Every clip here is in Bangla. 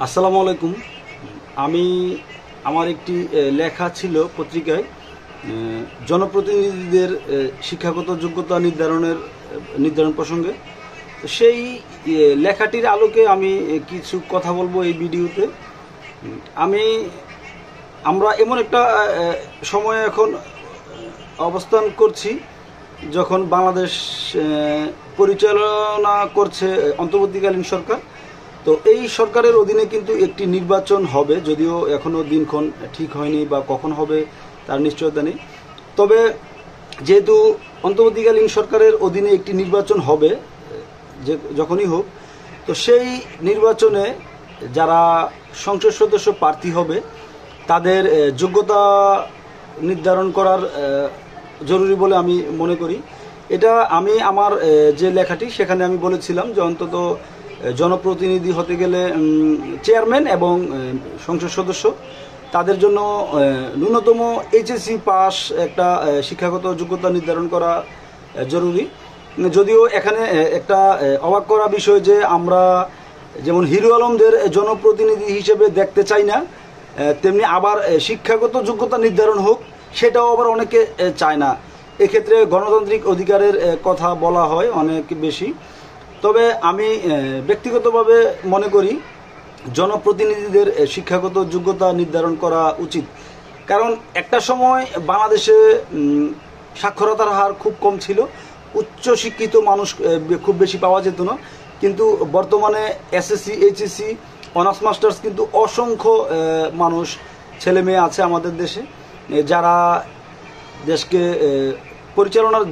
আসসালামু আলাইকুম। আমি আমার একটি লেখা ছিল পত্রিকায় জনপ্রতিনিধিদের শিক্ষাগত যোগ্যতা নির্ধারণ প্রসঙ্গে। তো সেই লেখাটির আলোকে আমি কিছু কথা বলবো এই ভিডিওতে। আমি আমরা এমন একটা সময়ে এখন অবস্থান করছি যখন বাংলাদেশ পরিচালনা করছে অন্তর্বর্তীকালীন সরকার। তো এই সরকারের অধীনে কিন্তু একটি নির্বাচন হবে, যদিও এখনও দিনক্ষণ ঠিক হয়নি বা কখন হবে তার নিশ্চয়তা নেই। তবে যেহেতু অন্তর্বর্তীকালীন সরকারের অধীনে একটি নির্বাচন হবে, যে যখনই হোক, তো সেই নির্বাচনে যারা সংসদ সদস্য প্রার্থী হবে তাদের যোগ্যতা নির্ধারণ করার জরুরি বলে আমি মনে করি। এটা আমি আমার যে লেখাটি সেখানে আমি বলেছিলাম যে অন্তত জনপ্রতিনিধি হতে গেলে চেয়ারম্যান এবং সংসদ সদস্য তাদের জন্য ন্যূনতম এইচএসসি পাস একটা শিক্ষাগত যোগ্যতা নির্ধারণ করা জরুরি। যদিও এখানে একটা অবাক করা বিষয় যে আমরা যেমন হিরো আলমদের জনপ্রতিনিধি হিসেবে দেখতে চাই না, তেমনি আবার শিক্ষাগত যোগ্যতা নির্ধারণ হোক সেটাও আবার অনেকে চায় না। এক্ষেত্রে গণতান্ত্রিক অধিকারের কথা বলা হয় অনেক বেশি। তবে আমি ব্যক্তিগতভাবে মনে করি জনপ্রতিনিধিদের শিক্ষাগত যোগ্যতা নির্ধারণ করা উচিত। কারণ একটা সময় বাংলাদেশে সাক্ষরতার হার খুব কম ছিল, উচ্চশিক্ষিত মানুষ খুব বেশি পাওয়া যেত না। কিন্তু বর্তমানে এসএসসি, এইচএসসি, অনার্স মাস্টার্স কিন্তু অসংখ্য মানুষ, ছেলে মেয়ে আছে আমাদের দেশে যারা দেশ পরিচালনার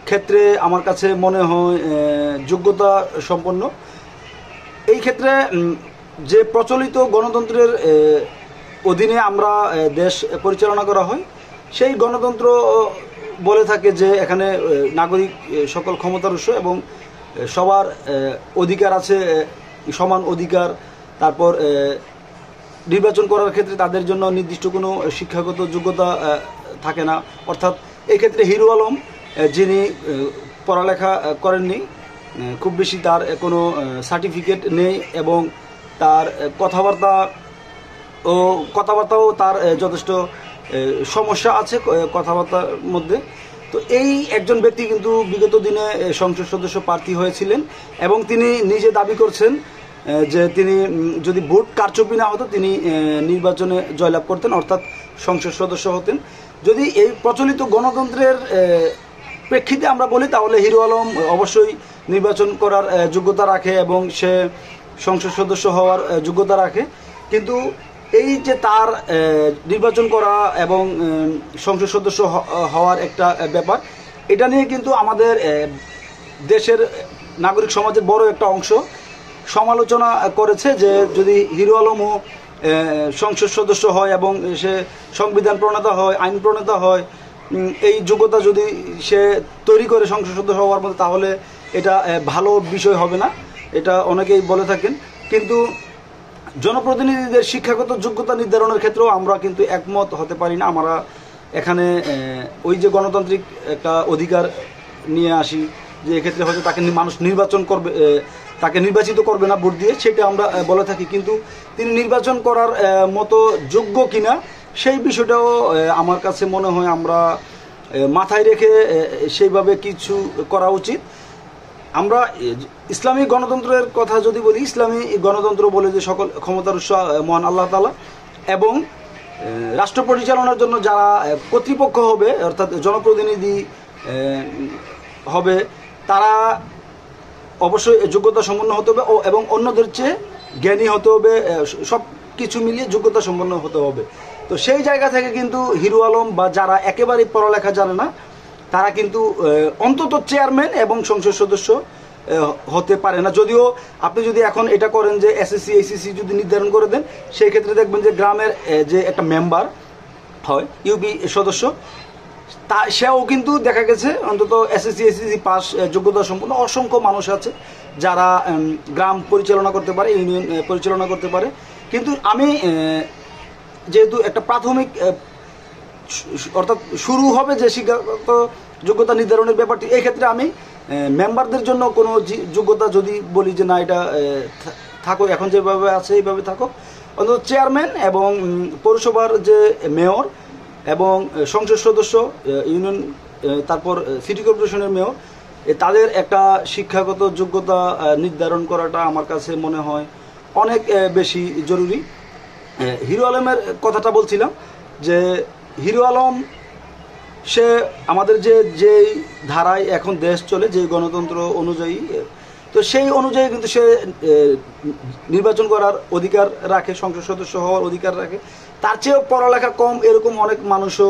ক্ষেত্রে আমার কাছে মনে হয় যোগ্যতা সম্পন্ন। এই ক্ষেত্রে যে প্রচলিত গণতন্ত্রের অধীনে আমরা দেশ পরিচালনা করা হয়, সেই গণতন্ত্র বলে থাকে যে এখানে নাগরিক সকল ক্ষমতার উৎস এবং সবার অধিকার আছে, সমান অধিকার। তারপর নির্বাচন করার ক্ষেত্রে তাদের জন্য নির্দিষ্ট কোনো শিক্ষাগত যোগ্যতা থাকে না। অর্থাৎ এই ক্ষেত্রে হিরো আলম যিনি পড়ালেখা করেননি, খুব বেশি তার কোনো সার্টিফিকেট নেই এবং তার কথাবার্তাও তার যথেষ্ট সমস্যা আছে কথাবার্তার মধ্যে। তো এই একজন ব্যক্তি কিন্তু বিগত দিনে সংসদ সদস্য প্রার্থী হয়েছিলেন এবং তিনি নিজে দাবি করছেন যে তিনি যদি ভোট কারচুপি না হতো তিনি নির্বাচনে জয়লাভ করতেন, অর্থাৎ সংসদ সদস্য হতেন। যদি এই প্রচলিত গণতন্ত্রের প্রেক্ষিতে আমরা বলি তাহলে হিরো আলম অবশ্যই নির্বাচন করার যোগ্যতা রাখে এবং সে সংসদ সদস্য হওয়ার যোগ্যতা রাখে। কিন্তু এই যে তার নির্বাচন করা এবং সংসদ সদস্য হওয়ার একটা ব্যাপার, এটা নিয়ে কিন্তু আমাদের দেশের নাগরিক সমাজের বড় একটা অংশ সমালোচনা করেছে যে যদি হিরো আলমও সংসদ সদস্য হয় এবং সে সংবিধান প্রণেতা হয়, আইন প্রণেতা হয়, এই যোগ্যতা যদি সে তৈরি করে সংসদ সদস্য হওয়ার মতো, তাহলে এটা ভালো বিষয় হবে না, এটা অনেকেই বলে থাকেন। কিন্তু জনপ্রতিনিধিদের শিক্ষাগত যোগ্যতা নির্ধারণের ক্ষেত্রেও আমরা কিন্তু একমত হতে পারি না। আমরা এখানে ওই যে গণতান্ত্রিক একটা অধিকার নিয়ে আসি যে এক্ষেত্রে হয়তো তাকে মানুষ তাকে নির্বাচিত করবে না ভোট দিয়ে, সেটা আমরা বলে থাকি। কিন্তু তিনি নির্বাচন করার মতো যোগ্য কিনা সেই বিষয়টাও আমার কাছে মনে হয় আমরা মাথায় রেখে সেইভাবে কিছু করা উচিত। আমরা ইসলামী গণতন্ত্রের কথা যদি বলি, ইসলামী গণতন্ত্র বলে যে সকল ক্ষমতার উৎস মহান আল্লাহ তাআলা এবং রাষ্ট্র পরিচালনার জন্য যারা কর্তৃপক্ষ হবে অর্থাৎ জনপ্রতিনিধি হবে তারা অবশ্যই যোগ্যতা সম্পন্ন হতে হবে এবং অন্যদের চেয়ে জ্ঞানী হতে হবে, সব কিছু মিলিয়ে যোগ্যতা সম্পন্ন হতে হবে। তো সেই জায়গা থেকে কিন্তু হিরো আলম বা যারা একেবারেই পড়ালেখা জানে না তারা কিন্তু অন্তত চেয়ারম্যান এবং সংসদ সদস্য হতে পারে না। যদিও আপনি যদি এখন এটা করেন যে এসএসসি, এইচএসসি যদি নির্ধারণ করে দেন, সেই ক্ষেত্রে দেখবেন যে গ্রামের যে একটা মেম্বার হয়, ইউপি সদস্য, সেও কিন্তু দেখা গেছে অন্তত এসএসসি, এইচএসসি পাস যোগ্যতা সম্পন্ন অসংখ্য মানুষ আছে যারা গ্রাম পরিচালনা করতে পারে, ইউনিয়ন পরিচালনা করতে পারে। কিন্তু আমি যেহেতু একটা প্রাথমিক অর্থাৎ শুরু হবে যে শিক্ষাগত যোগ্যতা নির্ধারণের ব্যাপারটি, এই ক্ষেত্রে আমি মেম্বারদের জন্য কোনো যোগ্যতা যদি বলি যে না এটা থাকুক, এখন যেভাবে আছে এইভাবে থাকুক। অন্তত চেয়ারম্যান এবং পৌরসভার যে মেয়র এবং সংসদ সদস্য, ইউনিয়ন, তারপর সিটি কর্পোরেশনের মেয়র, তাদের একটা শিক্ষাগত যোগ্যতা নির্ধারণ করাটা আমার কাছে মনে হয় অনেক বেশি জরুরি। হিরো আলমের কথাটা বলছিলাম যে হিরো আলম সে আমাদের যেই ধারায় এখন দেশ চলে, যে গণতন্ত্র অনুযায়ী, তো সেই অনুযায়ী কিন্তু সে নির্বাচন করার অধিকার রাখে, সংসদ সদস্য হওয়ার অধিকার রাখে। তার চেয়েও পড়ালেখা কম এরকম অনেক মানুষও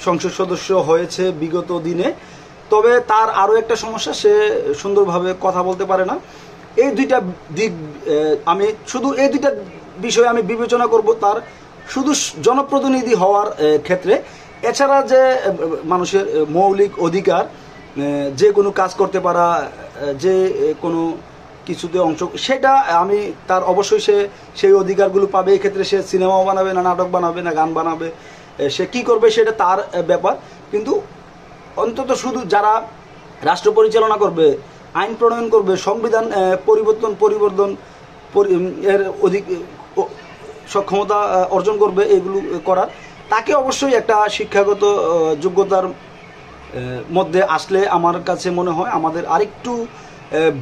সংসদ সদস্য হয়েছে বিগত দিনে। তবে তার আরও একটা সমস্যা, সে সুন্দরভাবে কথা বলতে পারে না। এই দুইটা দিক, আমি শুধু এই দুইটা বিষয় আমি বিবেচনা করব তার শুধু জনপ্রতিনিধি হওয়ার ক্ষেত্রে। এছাড়া যে মানুষের মৌলিক অধিকার, যে কোনো কাজ করতে পারা, যে কোনো কিছুতে অংশ, সেটা আমি তার অবশ্যই সে সেই অধিকারগুলো পাবে। এই ক্ষেত্রে সে সিনেমাও বানাবে না, নাটক বানাবে না, গান বানাবে, সে কি করবে সেটা তার ব্যাপার। কিন্তু অন্তত শুধু যারা রাষ্ট্র পরিচালনা করবে, আইন প্রণয়ন করবে, সংবিধান পরিবর্তন এর অধিক সক্ষমতা অর্জন করবে, এগুলো করার, তাকে অবশ্যই একটা শিক্ষাগত যোগ্যতার মধ্যে আসলে আমার কাছে মনে হয় আমাদের আরেকটু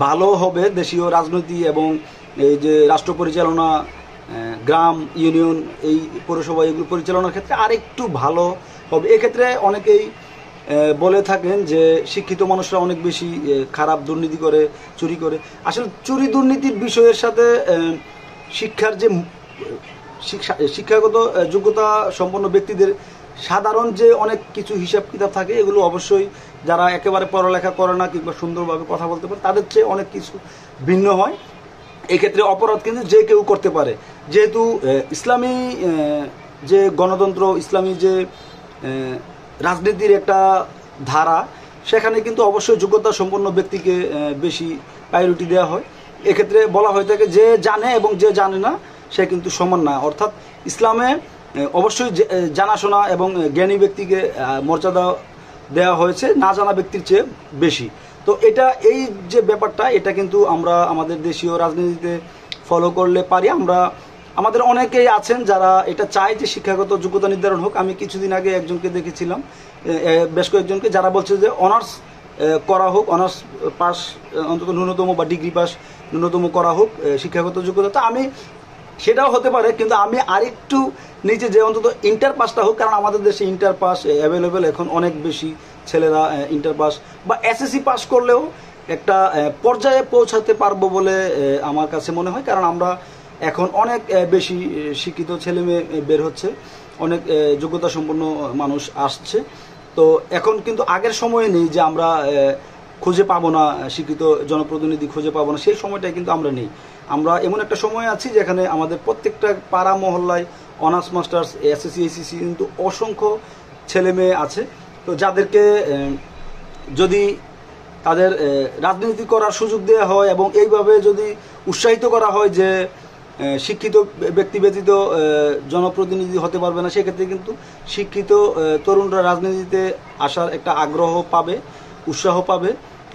ভালো হবে দেশীয় রাজনীতি এবং এই যে রাষ্ট্র পরিচালনা, গ্রাম, ইউনিয়ন, এই পৌরসভা, এগুলো পরিচালনার ক্ষেত্রে আরেকটু ভালো হবে। এক্ষেত্রে অনেকেই বলে থাকেন যে শিক্ষিত মানুষরা অনেক বেশি খারাপ, দুর্নীতি করে, চুরি করে। আসলে চুরি দুর্নীতির বিষয়ের সাথে শিক্ষার যে শিক্ষাগত যোগ্যতা সম্পন্ন ব্যক্তিদের সাধারণ যে অনেক কিছু হিসাব কিতাব থাকে, এগুলো অবশ্যই যারা একেবারে পড়ালেখা করে না কিংবা সুন্দরভাবে কথা বলতে পারে তাদের চেয়ে অনেক কিছু ভিন্ন হয়। এক্ষেত্রে অপরাধ কিন্তু যে কেউ করতে পারে। যেহেতু ইসলামী যে গণতন্ত্র, ইসলামী যে রাজনীতির একটা ধারা, সেখানে কিন্তু অবশ্যই যোগ্যতা সম্পন্ন ব্যক্তিকে বেশি প্রায়োরিটি দেওয়া হয়। এক্ষেত্রে বলা হয়ে থাকে যে জানে এবং যে জানে না সে কিন্তু সমান না। অর্থাৎ ইসলামে অবশ্যই জানাশোনা এবং জ্ঞানী ব্যক্তিকে মর্যাদা দেওয়া হয়েছে না জানা ব্যক্তির চেয়ে বেশি। তো এটা, এই যে ব্যাপারটা, এটা কিন্তু আমরা আমাদের দেশীয় রাজনীতিতে ফলো করলে পারি। আমাদের অনেকেই আছেন যারা এটা চায় যে শিক্ষাগত যোগ্যতা নির্ধারণ হোক। আমি কিছুদিন আগে একজনকে দেখেছিলাম, বেশ কয়েকজনকে, যারা বলছে যে অনার্স করা হোক, অনার্স পাস অন্তত ন্যূনতম, বা ডিগ্রি পাস ন্যূনতম করা হোক শিক্ষাগত যোগ্যতা। তো আমি, সেটাও হতে পারে, কিন্তু আমি আরেকটু নিচে যে অন্তত ইন্টার পাসটা হোক, কারণ আমাদের দেশে ইন্টার পাস অ্যাভেলেবেল এখন অনেক বেশি। ছেলেরা ইন্টার পাস বা এসএসসি পাস করলেও একটা পর্যায়ে পৌঁছাতে পারবো বলে আমার কাছে মনে হয়। কারণ আমরা এখন অনেক বেশি শিক্ষিত ছেলে মেয়ে বের হচ্ছে, অনেক যোগ্যতা সম্পন্ন মানুষ আসছে। তো এখন কিন্তু আগের সময়ে নেই যে আমরা খুঁজে পাবো না, শিক্ষিত জনপ্রতিনিধি খুঁজে পাবো না, সেই সময়টাই কিন্তু আমরা নেই। আমরা এমন একটা সময় আছি যেখানে আমাদের প্রত্যেকটা পাড়া মহল্লায় অনার্স মাস্টার্স, এসএসসি, এসএসসি কিন্তু অসংখ্য ছেলে মেয়ে আছে। তো যাদেরকে যদি তাদের রাজনীতি করার সুযোগ দেওয়া হয় এবং এইভাবে যদি উৎসাহিত করা হয় যে শিক্ষিত ব্যক্তি ব্যতীত জনপ্রতিনিধি হতে পারবে না, সেক্ষেত্রে কিন্তু শিক্ষিত তরুণরা রাজনীতিতে আসার একটা আগ্রহ পাবে, উৎসাহ পাবে,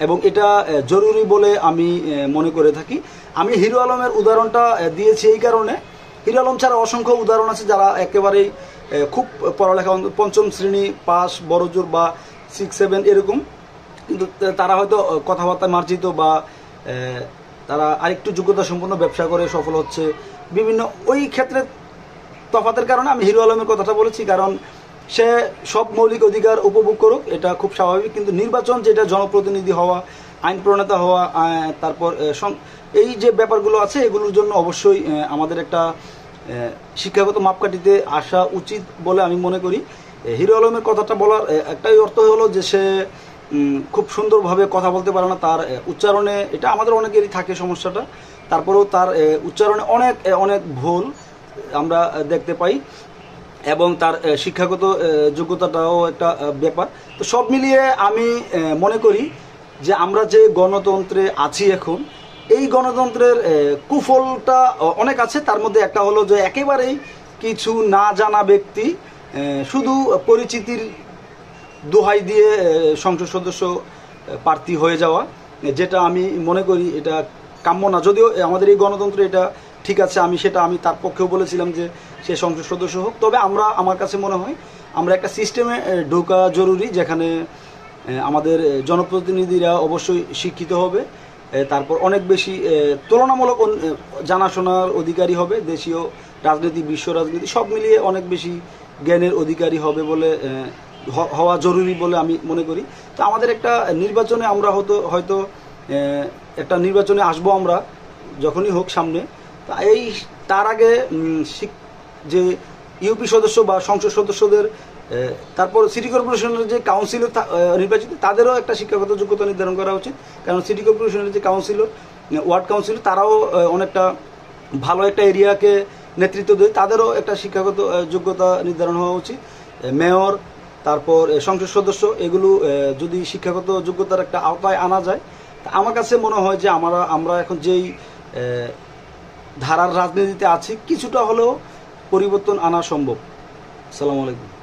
এবং এটা জরুরি বলে আমি মনে করে থাকি। আমি হিরো আলমের উদাহরণটা দিয়েছি এই কারণে, হিরো আলম ছাড়া অসংখ্য উদাহরণ আছে যারা একেবারেই খুব পড়ালেখা, পঞ্চম শ্রেণী পাস, বড়জোর বা 6-7 এরকম, কিন্তু তারা হয়তো কথাবার্তা মার্জিত বা তারা আরেকটু যোগ্যতা সম্পন্ন ব্যবসা করে সফল হচ্ছে বিভিন্ন। ওই ক্ষেত্রে তফাতের কারণে আমি হিরো আলমের কথাটা বলেছি, কারণ সে সব মৌলিক অধিকার উপভোগ করুক, এটা খুব স্বাভাবিক। কিন্তু নির্বাচন, যেটা জনপ্রতিনিধি হওয়া, আইন প্রণেতা হওয়া, তারপর এই যে ব্যাপারগুলো আছে, এগুলোর জন্য অবশ্যই আমাদের একটা শিক্ষাগত মাপকাঠিতে আসা উচিত বলে আমি মনে করি। হিরো আলমের কথাটা বলার একটাই অর্থ হলো যে সে খুব সুন্দরভাবে কথা বলতে পারে না, তার উচ্চারণে, এটা আমাদের অনেকেরই থাকে সমস্যাটা, তারপরেও তার উচ্চারণে অনেক অনেক ভুল আমরা দেখতে পাই, এবং তার শিক্ষাগত যোগ্যতাটাও একটা ব্যাপার। তো সব মিলিয়ে আমি মনে করি যে আমরা যে গণতন্ত্রে আছি এখন, এই গণতন্ত্রের কুফলটা অনেক আছে। তার মধ্যে একটা হলো যে একেবারেই কিছু না জানা ব্যক্তি শুধু পরিচিতির দোহাই দিয়ে সংসদ সদস্য প্রার্থী হয়ে যাওয়া, যেটা আমি মনে করি এটা কাম্য না। যদিও আমাদের এই গণতন্ত্র এটা ঠিক আছে, আমি তার পক্ষেও বলেছিলাম যে সে সংসদ সদস্য হোক। তবে আমার কাছে মনে হয় আমরা একটা সিস্টেমে ঢোকা জরুরি, যেখানে আমাদের জনপ্রতিনিধিরা অবশ্যই শিক্ষিত হবে, তারপর অনেক বেশি তুলনামূলক জানাশোনার অধিকারী হবে, দেশীয় রাজনীতি, বিশ্ব রাজনীতি সব মিলিয়ে অনেক বেশি জ্ঞানের অধিকারী হবে বলে হওয়া জরুরি বলে আমি মনে করি। তো আমাদের একটা নির্বাচনে আমরা হয়তো একটা নির্বাচনে আসবো আমরা, যখনই হোক সামনে। তার আগে যে ইউপি সদস্য বা সংসদ সদস্যদের, তারপর সিটি কর্পোরেশনের যে কাউন্সিলর নির্বাচিত, তাদেরও একটা শিক্ষাগত যোগ্যতা নির্ধারণ করা উচিত। কারণ সিটি কর্পোরেশনের যে কাউন্সিলর, ওয়ার্ড কাউন্সিলর, তারাও অনেকটা ভালো একটা এরিয়াকে নেতৃত্ব দেয়, তাদেরও একটা শিক্ষাগত যোগ্যতা নির্ধারণ হওয়া উচিত। মেয়র, তারপর সংসদ সদস্য, এগুলো যদি শিক্ষাগত যোগ্যতার একটা আওতায় আনা যায়, তা আমার কাছে মনে হয় যে আমরা এখন যেই ধারার রাজনীতিতে আছি, কিছুটা হলেও পরিবর্তন আনা সম্ভব। আসসালামু আলাইকুম।